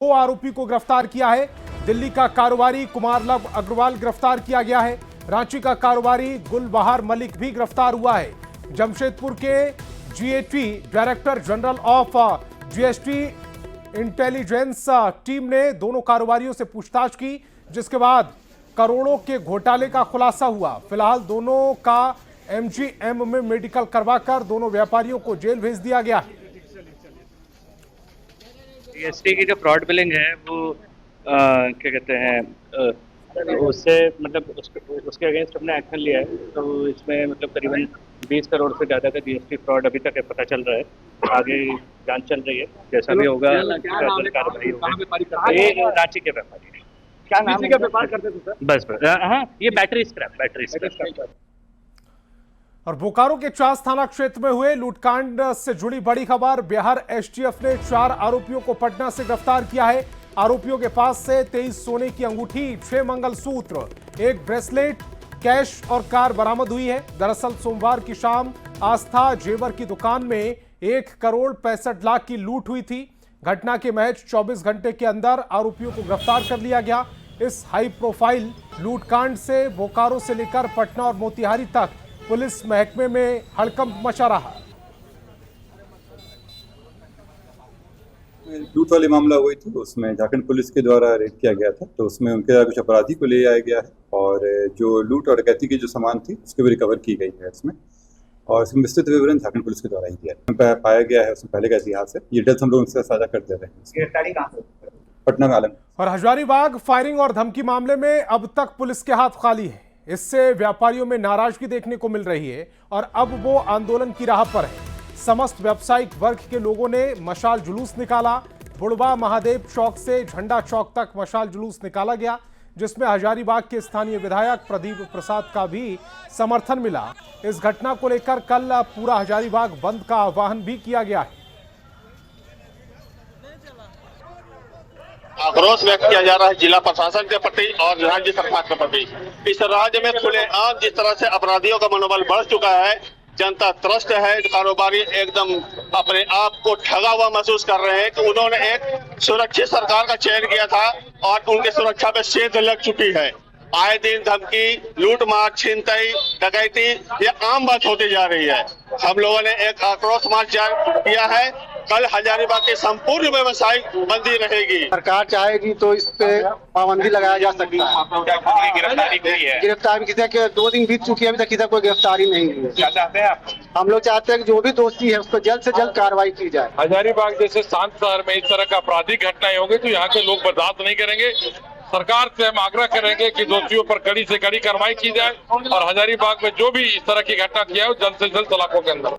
दो आरोपी को गिरफ्तार किया है। दिल्ली का कारोबारी कुमारलव अग्रवाल गिरफ्तार किया गया है। रांची का कारोबारी गुलबहार मलिक भी गिरफ्तार हुआ है। जमशेदपुर के GAT director general of GST intelligence team ने दोनों कारोबारियों से पूछताछ की, जिसके बाद करोड़ों के घोटाले का खुलासा हुआ। फिलहाल दोनों का एमजीएम में मेडिकल करवाकर दोनों व्यापारियों को जेल भेज दिया गया है। जीएसटी की जो फ्रॉड बिलिंग है वो क्या कहते हैं उससे मतलब उसके अगेंस्ट हमने एक्शन लिया है। तो इसमें मतलब करीबन 20 करोड़ से ज़्यादा का जीएसटी फ्रॉड अभी तक पता चल रहा है। आगे जांच चल रही है, जैसा भी होगा कार्रवाई होगी। ये रांची के व्यापारी है। क्या नाम का व्यापार करते थे सर? बस हाँ, ये बैटरी स्क्रैप। और बोकारो के चास थाना क्षेत्र में हुए लूटकांड से जुड़ी बड़ी खबर। बिहार एसटीएफ ने 4 आरोपियों को पटना से गिरफ्तार किया है। आरोपियों के पास से 23 सोने की अंगूठी, 6 मंगलसूत्र, 1 ब्रेसलेट, कैश और कार बरामद हुई है। दरअसल सोमवार की शाम आस्था जेवर की दुकान में 1 करोड़ 65 लाख की लूट हुई थी। घटना के महज 24 घंटे के अंदर आरोपियों को गिरफ्तार कर लिया गया। इस हाई प्रोफाइल लूटकांड से बोकारो से लेकर पटना और मोतिहारी तक पुलिस महकमे में हड़कंप मचा रहा। लूट वाले मामला हुई थी, उसमें झारखंड पुलिस के द्वारा रेड किया गया था। तो उसमें उनके कुछ अपराधी को ले आया गया है और जो लूट और डकैती की जो सामान थी उसकी भी रिकवर की गई है इसमें। और इसमें विस्तृत विवरण झारखंड पुलिस के द्वारा ही दिया पाया गया है। उसमें पहले का इतिहास है, ये डिटेल्स हम लोग उनसे साझा कर दे रहे हैं। गिरफ्तारी कहाँ से? पटना में आलम। और हजारीबाग फायरिंग और धमकी मामले में अब तक पुलिस के हाथ खाली है। इससे व्यापारियों में नाराजगी देखने को मिल रही है और अब वो आंदोलन की राह पर है। समस्त व्यावसायिक वर्ग के लोगों ने मशाल जुलूस निकाला। बुढ़वा महादेव चौक से झंडा चौक तक मशाल जुलूस निकाला गया, जिसमें हजारीबाग के स्थानीय विधायक प्रदीप प्रसाद का भी समर्थन मिला। इस घटना को लेकर कल पूरा हजारीबाग बंद का आह्वान भी किया गया है। आक्रोश व्यक्त किया जा रहा है जिला प्रशासन के प्रति और राज्य सरकार के प्रति। इस राज्य में खुलेआम जिस तरह से अपराधियों का मनोबल बढ़ चुका है, जनता त्रस्त है, कारोबारी एकदम अपने आप को ठगा हुआ महसूस कर रहे हैं कि उन्होंने एक सुरक्षित सरकार का चयन किया था और उनकी सुरक्षा पे सेंध लग चुकी है। आए दिन धमकी, लूटमार, छिनतई, डकैती ये आम बात होती जा रही है। हम लोगों ने एक आक्रोश मार्च किया है। कल हजारीबाग की संपूर्ण व्यवसायिक बंदी रहेगी। सरकार चाहेगी तो इस पे पाबंदी लगाया जा सकता है। गिरफ्तारी हुई है? गिरफ्तारी किसी के 2 दिन बीत चुकी है, अभी तक किसी कोई गिरफ्तारी नहीं हुई। क्या चाहते हैं आप? हम लोग चाहते हैं कि जो भी दोषी है उस पर जल्द से जल्द कार्रवाई की जाए। हजारीबाग जैसे शांत शहर में इस तरह का आपराधिक घटनाएं होंगी तो यहाँ के लोग बर्दाश्त नहीं करेंगे। सरकार से हम आग्रह करेंगे कि दोषियों पर कड़ी से कड़ी कार्रवाई की जाए और हजारीबाग में जो भी इस तरह की घटना किया है जल्द से जल्द सलाखों के अंदर।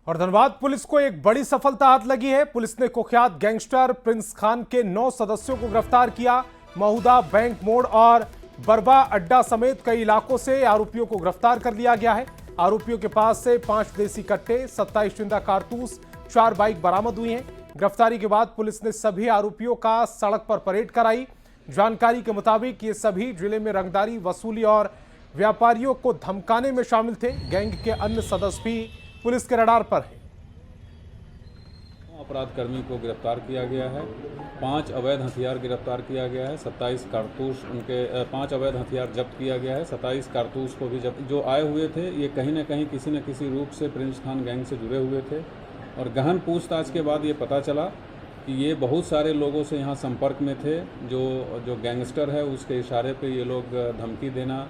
और धनबाद पुलिस को एक बड़ी सफलता हाथ लगी है। पुलिस ने कुख्यात गैंगस्टर प्रिंस खान के 9 सदस्यों को गिरफ्तार किया। महुदा, बैंक मोड़ और बरबा अड्डा समेत कई इलाकों से आरोपियों को गिरफ्तार कर लिया गया है। आरोपियों के पास से 5 देसी कट्टे, 27 जिंदा कारतूस, 4 बाइक बरामद हुई हैं। गिरफ्तारी के बाद पुलिस ने सभी आरोपियों का सड़क पर परेड कराई। जानकारी के मुताबिक ये सभी जिले में रंगदारी वसूली और व्यापारियों को धमकाने में शामिल थे। गैंग के अन्य सदस्य भी पुलिस के रडार पर है। अपराध कर्मी को गिरफ्तार किया गया है। 5 अवैध हथियार गिरफ्तार किया गया है। 27 कारतूस उनके 5 अवैध हथियार जब्त किया गया है। 27 कारतूस को भी जब्त। जो आए हुए थे ये कहीं न कहीं किसी न किसी रूप से प्रिंस खान गैंग से जुड़े हुए थे और गहन पूछताछ के बाद ये पता चला कि ये बहुत सारे लोगों से यहाँ संपर्क में थे। जो गैंगस्टर है उसके इशारे पे ये लोग धमकी देना,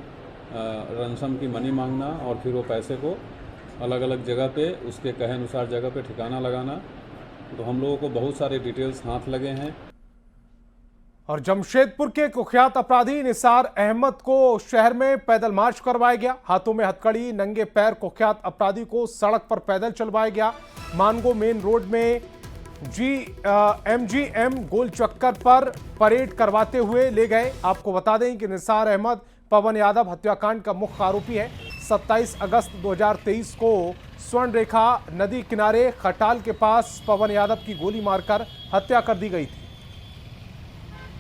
रंसम की मनी मांगना और फिर वो पैसे को अलग अलग जगह पे उसके कहे अनुसार जगह पे ठिकाना लगाना। तो हम लोगों को बहुत सारे डिटेल्स हाथ लगे हैं। और जमशेदपुर के कुख्यात अपराधी निसार अहमद को शहर में पैदल मार्च करवाया गया। हाथों में हथकड़ी, नंगे पैर कुख्यात अपराधी को सड़क पर पैदल चलवाया गया। मानगो मेन रोड में एमजीएम गोल चक्कर पर परेड करवाते हुए ले गए। आपको बता दें कि निसार अहमद पवन यादव हत्याकांड का मुख्य आरोपी है। 27 अगस्त 2023 को स्वर्ण रेखा नदी किनारे खटाल के पास पवन यादव की गोली मारकर हत्या कर दी गई थी।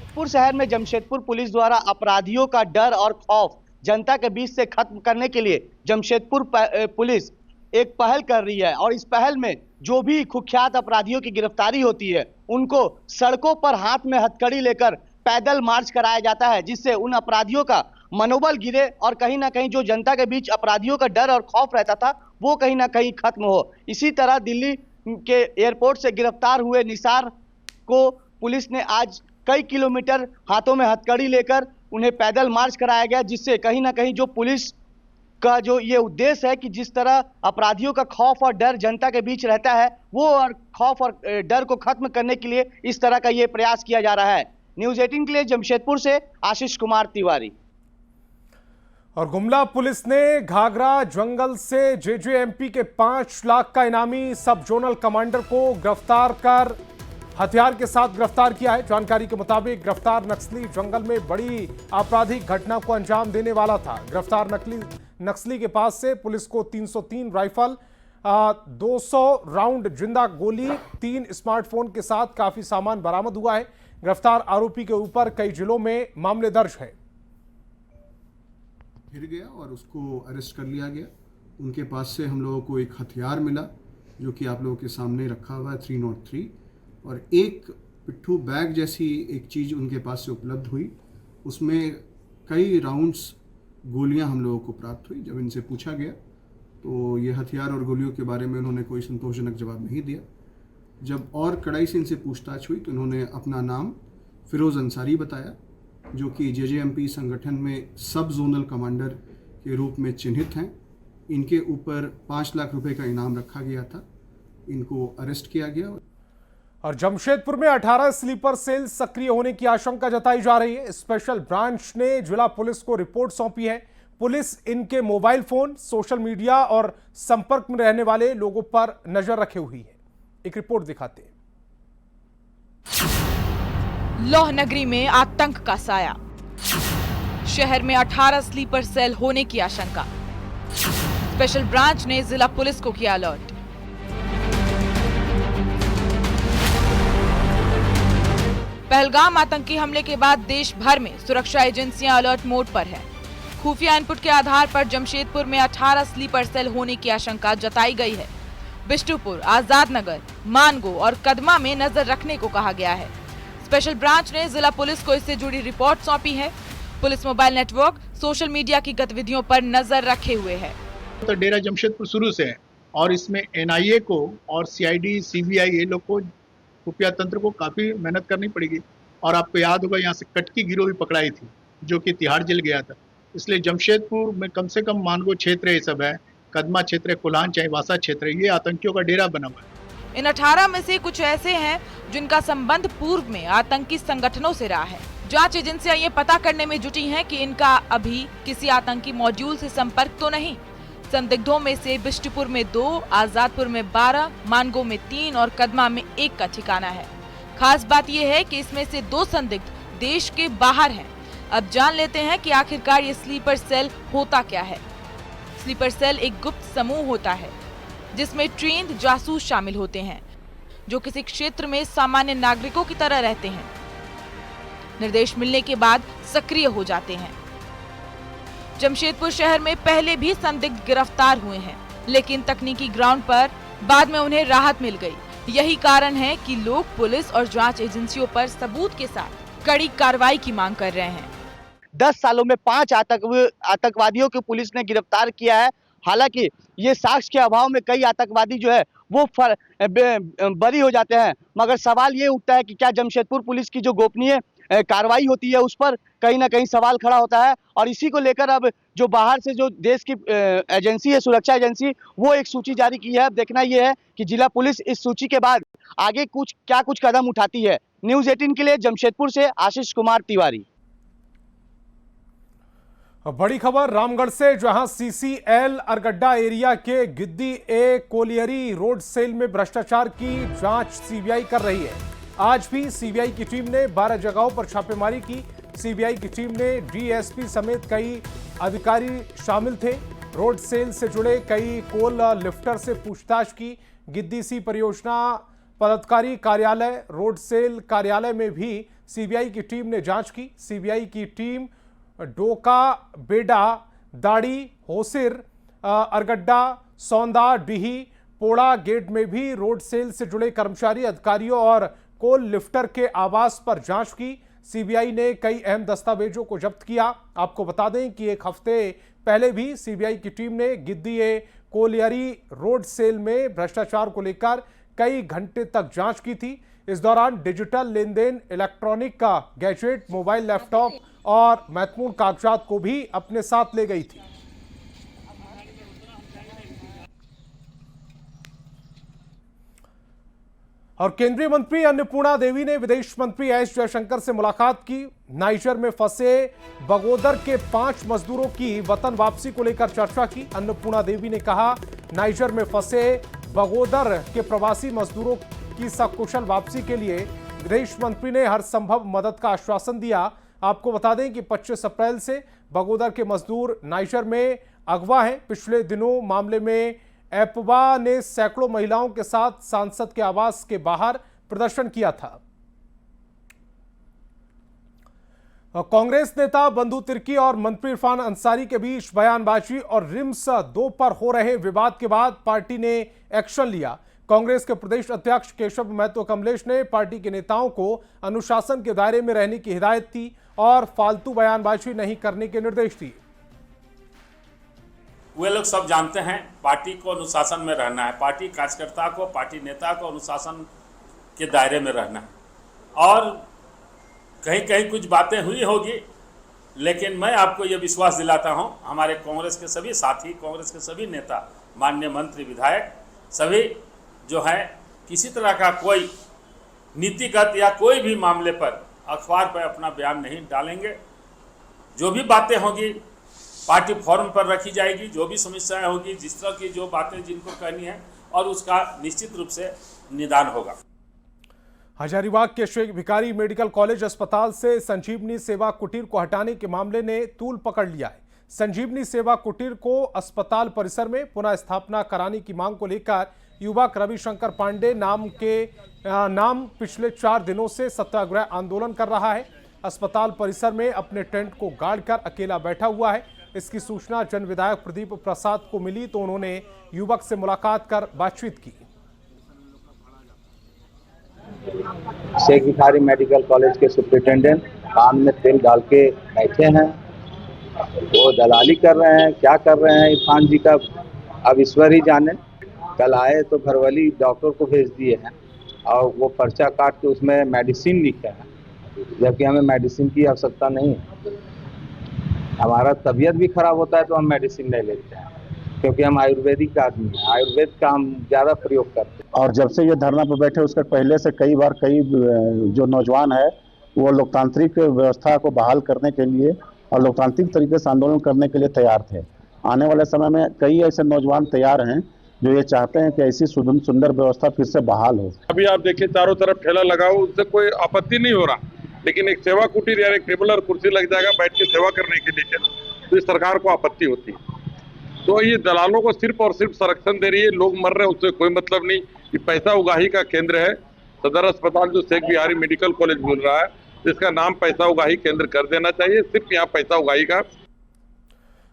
जमशेदपुर शहर में जमशेदपुर पुलिस द्वारा अपराधियों का डर और खौफ जनता के बीच से खत्म करने के लिए जमशेदपुर पुलिस एक पहल कर रही है और इस पहल में जो भी कुख्यात अपराधियों की गिरफ्तारी होती है उनको सड़कों पर हाथ में हथकड़ी लेकर पैदल मार्च कराया जाता है, जिससे उन अपराधियों का मनोबल गिरे और कहीं ना कहीं जो जनता के बीच अपराधियों का डर और खौफ रहता था वो कहीं ना कहीं खत्म हो। इसी तरह दिल्ली के एयरपोर्ट से गिरफ्तार हुए निसार को पुलिस ने आज कई किलोमीटर हाथों में हथकड़ी लेकर उन्हें पैदल मार्च कराया गया, जिससे कहीं ना कहीं जो पुलिस का जो ये उद्देश्य है कि जिस तरह अपराधियों का खौफ और डर जनता के बीच रहता है वो और खौफ और डर को खत्म करने के लिए इस तरह का ये प्रयास किया जा रहा है। न्यूज़ 18 के लिए जमशेदपुर से आशीष कुमार तिवारी। और गुमला पुलिस ने घाघरा जंगल से जेजेएमपी के 5 लाख का इनामी सब जोनल कमांडर को गिरफ्तार कर हथियार के साथ गिरफ्तार किया है। जानकारी के मुताबिक गिरफ्तार नक्सली जंगल में बड़ी आपराधिक घटना को अंजाम देने वाला था। गिरफ्तार नक्सली के पास से पुलिस को 303 राइफल, 200 राउंड जिंदा गोली, 3 स्मार्टफोन के साथ काफी सामान बरामद हुआ है। गिरफ्तार आरोपी के ऊपर कई जिलों में मामले दर्ज है। फिर गया और उसको अरेस्ट कर लिया गया। उनके पास से हम लोगों को एक हथियार मिला जो कि आप लोगों के सामने रखा हुआ है 303, और एक पिट्ठू बैग जैसी एक चीज़ उनके पास से उपलब्ध हुई। उसमें कई राउंड्स गोलियां हम लोगों को प्राप्त हुई। जब इनसे पूछा गया तो ये हथियार और गोलियों के बारे में उन्होंने कोई संतोषजनक जवाब नहीं दिया। जब और कड़ाई से इनसे पूछताछ हुई तो इन्होंने अपना नाम फिरोज़ अंसारी बताया, जो कि जेजेएमपी संगठन में सब जोनल कमांडर के रूप में चिन्हित हैं। इनके ऊपर 5 लाख रुपए का इनाम रखा गया था। इनको अरेस्ट किया गया। और जमशेदपुर में 18 स्लीपर सेल सक्रिय होने की आशंका जताई जा रही है। स्पेशल ब्रांच ने जिला पुलिस को रिपोर्ट सौंपी है। पुलिस इनके मोबाइल फोन, सोशल मीडिया और संपर्क में रहने वाले लोगों पर नजर रखे हुई है। एक रिपोर्ट दिखाते हैं। लौह नगरी में आतंक का साया। शहर में 18 स्लीपर सेल होने की आशंका। स्पेशल ब्रांच ने जिला पुलिस को किया अलर्ट। पहलगाम आतंकी हमले के बाद देश भर में सुरक्षा एजेंसियां अलर्ट मोड पर हैं। खुफिया इनपुट के आधार पर जमशेदपुर में 18 स्लीपर सेल होने की आशंका जताई गई है। बिष्टुपुर, आजाद नगर, मानगो और कदमा में नजर रखने को कहा गया है। स्पेशल ब्रांच ने जिला पुलिस को इससे जुड़ी रिपोर्ट सौंपी है। Police mobile network, social media की गतिविधियों पर नजर रखे हुए है। तो डेरा जमशेदपुर शुरू से है और इसमें एनआईए को और सीआईडी, सीबीआई ये लोग को, खुफिया तंत्र को काफी मेहनत करनी पड़ेगी। और आपको याद होगा यहाँ से कटकी गिरोह भी पकड़ाई थी जो कि तिहाड़ जेल गया था। इसलिए जमशेदपुर में कम से कम मानगो क्षेत्र ये सब है, कदमा क्षेत्र, कोल्हान चाईबासा क्षेत्र, ये आतंकियों का डेरा बना हुआ है। इन 18 में से कुछ ऐसे हैं जिनका संबंध पूर्व में आतंकी संगठनों से रहा है। जांच एजेंसियां ये पता करने में जुटी हैं कि इनका अभी किसी आतंकी मॉड्यूल से संपर्क तो नहीं। संदिग्धों में से बिष्टुपुर में 2, आजादपुर में 12, मानगो में 3 और कदमा में 1 का ठिकाना है। खास बात यह है कि इसमें से 2 संदिग्ध देश के बाहर हैं। अब जान लेते हैं कि आखिरकार ये स्लीपर सेल होता क्या है। स्लीपर सेल एक गुप्त समूह होता है जिसमें ट्रेंड जासूस शामिल होते हैं जो किसी क्षेत्र में सामान्य नागरिकों की तरह रहते हैं। निर्देश मिलने के बाद सक्रिय हो जाते हैं। जमशेदपुर शहर में पहले भी संदिग्ध गिरफ्तार हुए हैं, लेकिन तकनीकी ग्राउंड पर बाद में उन्हें राहत मिल गई। यही कारण है कि लोग पुलिस और जांच एजेंसियों पर सबूत के साथ कड़ी कार्रवाई की मांग कर रहे हैं। 10 सालों में 5 आतंकवादियों को पुलिस ने गिरफ्तार किया है। हालांकि ये साक्ष्य के अभाव में कई आतंकवादी जो है वो बरी हो जाते हैं, मगर सवाल ये उठता है कि क्या जमशेदपुर पुलिस की जो गोपनीय कार्रवाई होती है उस पर कहीं ना कहीं सवाल खड़ा होता है। और इसी को लेकर अब जो बाहर से जो देश की एजेंसी है, सुरक्षा एजेंसी, वो एक सूची जारी की है। अब देखना यह है कि जिला पुलिस इस सूची के बाद आगे कुछ कदम उठाती है। न्यूज़ 18 के लिए जमशेदपुर से आशीष कुमार तिवारी। बड़ी खबर रामगढ़ से, जहां सीसीएल अरगड्डा एरिया के गिद्दी ए कोलियरी रोड सेल में भ्रष्टाचार की जांच सीबीआई कर रही है। आज भी सीबीआई की टीम ने 12 जगहों पर छापेमारी की। सीबीआई की टीम ने डीएसपी समेत कई अधिकारी शामिल थे। रोड सेल से जुड़े कई कोल लिफ्टर से पूछताछ की। गिद्दी सी परियोजना पदाधिकारी कार्यालय, रोड सेल कार्यालय में भी सीबीआई की टीम ने जांच की। सीबीआई की टीम डोका, बेडा, दाड़ी, होसिर, अरगड्डा, सौंदा, डीही, पोड़ा गेट में भी रोड सेल से जुड़े कर्मचारी, अधिकारियों और कोल लिफ्टर के आवास पर जांच की। सीबीआई ने कई अहम दस्तावेजों को जब्त किया। आपको बता दें कि एक हफ्ते पहले भी सीबीआई की टीम ने गिद्दी कोलियरी रोड सेल में भ्रष्टाचार को लेकर कई घंटे तक जांच की थी। इस दौरान डिजिटल लेन देन, इलेक्ट्रॉनिक का गैजेट, मोबाइल, लैपटॉप और महत्वपूर्ण कागजात को भी अपने साथ ले गई थी। और केंद्रीय मंत्री अन्नपूर्णा देवी ने विदेश मंत्री एस जयशंकर से मुलाकात की। नाइजर में फंसे बगोदर के 5 मजदूरों की वतन वापसी को लेकर चर्चा की। अन्नपूर्णा देवी ने कहा, नाइजर में फंसे बगोदर के प्रवासी मजदूरों की सकुशल वापसी के लिए विदेश मंत्री ने हर संभव मदद का आश्वासन दिया। आपको बता दें कि 25 अप्रैल से बगोदर के मजदूर नाइजर में अगवा हैं। पिछले दिनों मामले में एपवा ने सैकड़ों महिलाओं के साथ सांसद के आवास के बाहर प्रदर्शन किया था। कांग्रेस नेता बंधु तिर्की और मंत्री इरफान अंसारी के बीच बयानबाजी और रिम्स 2 पर हो रहे विवाद के बाद पार्टी ने एक्शन लिया। कांग्रेस के प्रदेश अध्यक्ष केशव महतो कमलेश ने पार्टी के नेताओं को अनुशासन के दायरे में रहने की हिदायत दी और फालतू बयानबाजी नहीं करने के निर्देश दिए। वे लोग सब जानते हैं पार्टी को अनुशासन में रहना है, पार्टी कार्यकर्ता को, पार्टी नेता को अनुशासन के दायरे में रहना है। और कहीं कहीं कुछ बातें हुई होगी, लेकिन मैं आपको ये विश्वास दिलाता हूं, हमारे कांग्रेस के सभी साथी, कांग्रेस के सभी नेता, माननीय मंत्री, विधायक सभी जो हैं, किसी तरह का कोई नीतिगत या कोई भी मामले पर अखबार पर अपना बयान नहीं डालेंगे। जो भी बातें होगी पार्टी फोरम पर रखी जाएगी, जो भी समस्याएं होगी, जिस तरह की जो बातें जिनको कहनी है, और उसका निश्चित रूप से निदान होगा। हजारीबाग के शेख भिखारी मेडिकल कॉलेज अस्पताल से संजीवनी सेवा कुटीर को हटाने के मामले ने तूल पकड़ लिया है। संजीवनी सेवा कुटीर को अस्पताल परिसर में पुनः स्थापना कराने की मांग को लेकर युवक रविशंकर पांडे नाम पिछले 4 दिनों से सत्याग्रह आंदोलन कर रहा है। अस्पताल परिसर में अपने टेंट को गाड़कर अकेला बैठा हुआ है। इसकी सूचना जन विधायक प्रदीप प्रसाद को मिली तो उन्होंने युवक से मुलाकात कर बातचीत की। शेख भिखारी मेडिकल कॉलेज के सुपरिटेंडेंट कान में तेल डाल के बैठे हैं, वो दलाली कर रहे हैं, क्या कर रहे हैं इरफान जी का अब ईश्वर ही जाने। कल आए तो घरवाली डॉक्टर को भेज दिए हैं और वो पर्चा काट के उसमें मेडिसिन लिखे हैं, जबकि हमें मेडिसिन की आवश्यकता नहीं है। हमारा तबीयत भी खराब होता है तो हम मेडिसिन नहीं लेते हैं, क्योंकि हम आयुर्वेदिक आदमी हैं, आयुर्वेद का हम ज़्यादा प्रयोग करते हैं। और जब से ये धरना पर बैठे उसके पहले से कई बार जो नौजवान है वो लोकतांत्रिक व्यवस्था को बहाल करने के लिए और लोकतांत्रिक तरीके से आंदोलन करने के लिए तैयार थे। आने वाले समय में कई ऐसे नौजवान तैयार हैं जो ये चाहते हैं कि ऐसी सुंदर व्यवस्था फिर से बहाल हो। अभी आप देखिए चारों तरफ ठेला लगाओ, उससे कोई आपत्ति नहीं हो रहा, लेकिन एक सेवा कुटीर या एक टेबल और कुर्सी लग जाएगा बैठ के सेवा करने के लिए, तो इस सरकार को आपत्ति होती है। तो ये दलालों को सिर्फ और सिर्फ संरक्षण दे रही है, लोग मर रहे हैं उससे कोई मतलब नहीं। ये पैसा उगाही का केंद्र है। सदर अस्पताल जो शेख भिखारी मेडिकल कॉलेज बोल रहा है, इसका नाम पैसा उगाही केंद्र कर देना चाहिए, सिर्फ यहाँ पैसा उगाही का।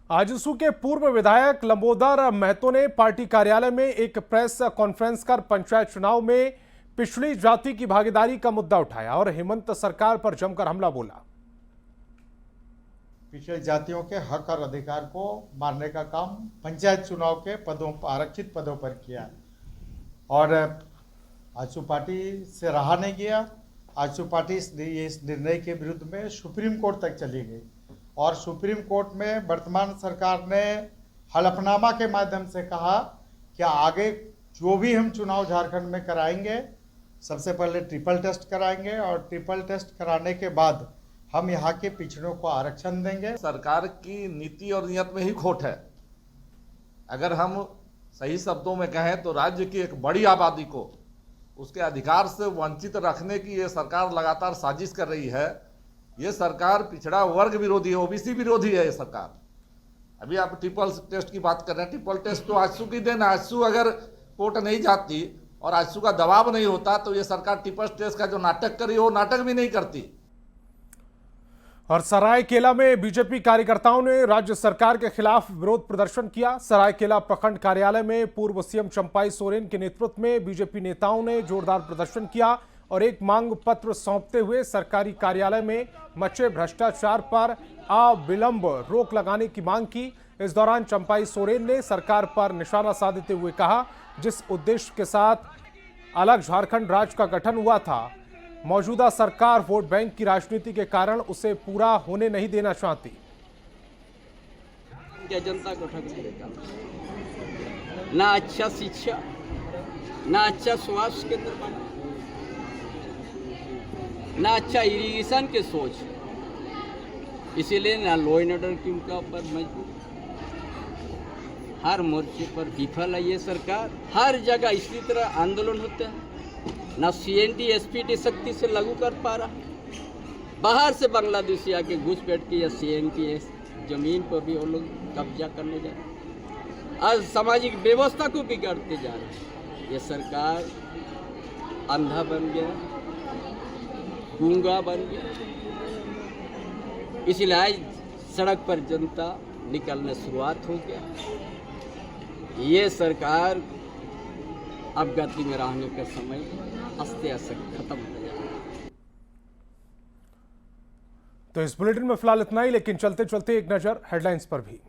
आजसू के पूर्व विधायक लंबोदर महतो ने पार्टी कार्यालय में एक प्रेस कॉन्फ्रेंस कर पंचायत चुनाव में पिछड़ी जाति की भागीदारी का मुद्दा उठाया और हेमंत सरकार पर जमकर हमला बोला। पिछड़ी जातियों के हक और अधिकार को मारने का काम पंचायत चुनाव के पदों, आरक्षित पदों पर किया और आजसू पार्टी से रहा नहीं गया। आजसू पार्टी इस निर्णय के विरुद्ध में सुप्रीम कोर्ट तक चली गई और सुप्रीम कोर्ट में वर्तमान सरकार ने हलफनामा के माध्यम से कहा कि आगे जो भी हम चुनाव झारखंड में कराएंगे, सबसे पहले ट्रिपल टेस्ट कराएंगे और ट्रिपल टेस्ट कराने के बाद हम यहाँ के पिछड़ों को आरक्षण देंगे। सरकार की नीति और नियत में ही खोट है। अगर हम सही शब्दों में कहें तो राज्य की एक बड़ी आबादी को उसके अधिकार से वंचित रखने की ये सरकार लगातार साजिश कर रही है। ये सरकार पिछड़ा वर्ग विरोधी है, ओबीसी विरोधी है ये सरकार। अभी आप ट्रिपल टेस्ट की बात कर रहे हैं, ट्रिपल टेस्ट तो आजसू की देन। आजसू अगर कोर्ट नहीं जाती और आजसू का दबाव नहीं होता तो ये सरकार ट्रिपल टेस्ट का जो नाटक करी वो नाटक भी नहीं करती। और सरायकेला में बीजेपी कार्यकर्ताओं ने राज्य सरकार के खिलाफ विरोध प्रदर्शन किया। सरायकेला प्रखंड कार्यालय में पूर्व सीएम चंपाई सोरेन के नेतृत्व में बीजेपी नेताओं ने जोरदार प्रदर्शन किया और एक मांग पत्र सौंपते हुए सरकारी कार्यालय में मचे भ्रष्टाचार पर अविलंब रोक लगाने की मांग की। इस दौरान चंपाई सोरेन ने सरकार पर निशाना साधते हुए कहा, जिस उद्देश्य के साथ अलग झारखंड राज्य का गठन हुआ था, मौजूदा सरकार वोट बैंक की राजनीति के कारण उसे पूरा होने नहीं देना चाहती। जनता को ठग देगा, ना अच्छा शिक्षा, ना अच्छा स्वास्थ्य केंद्र बना, ना अच्छा इरिगेशन के सोच, इसीलिए ना लॉ एंड ऑर्डर की उनका पर मजबूर, हर मोर्चे पर विफल है ये सरकार। हर जगह इसी तरह आंदोलन होते हैं, ना CNT SPT सख्ती से लागू कर पा रहा, बाहर से बांग्लादेशी आके घुसपैठ के या CNT जमीन पर भी वो लोग कब्जा करने जा रहे, आज सामाजिक व्यवस्था को बिगाड़ते जा रहे। ये सरकार अंधा बन गया, गूंगा बन गया, इसलिए आज सड़क पर जनता निकलने शुरुआत हो गया। ये सरकार अब गति में रहने का समय आस्ते आस्ते खत्म हो जाएगा। तो इस बुलेटिन में फिलहाल इतना ही, लेकिन चलते चलते एक नजर हेडलाइंस पर भी।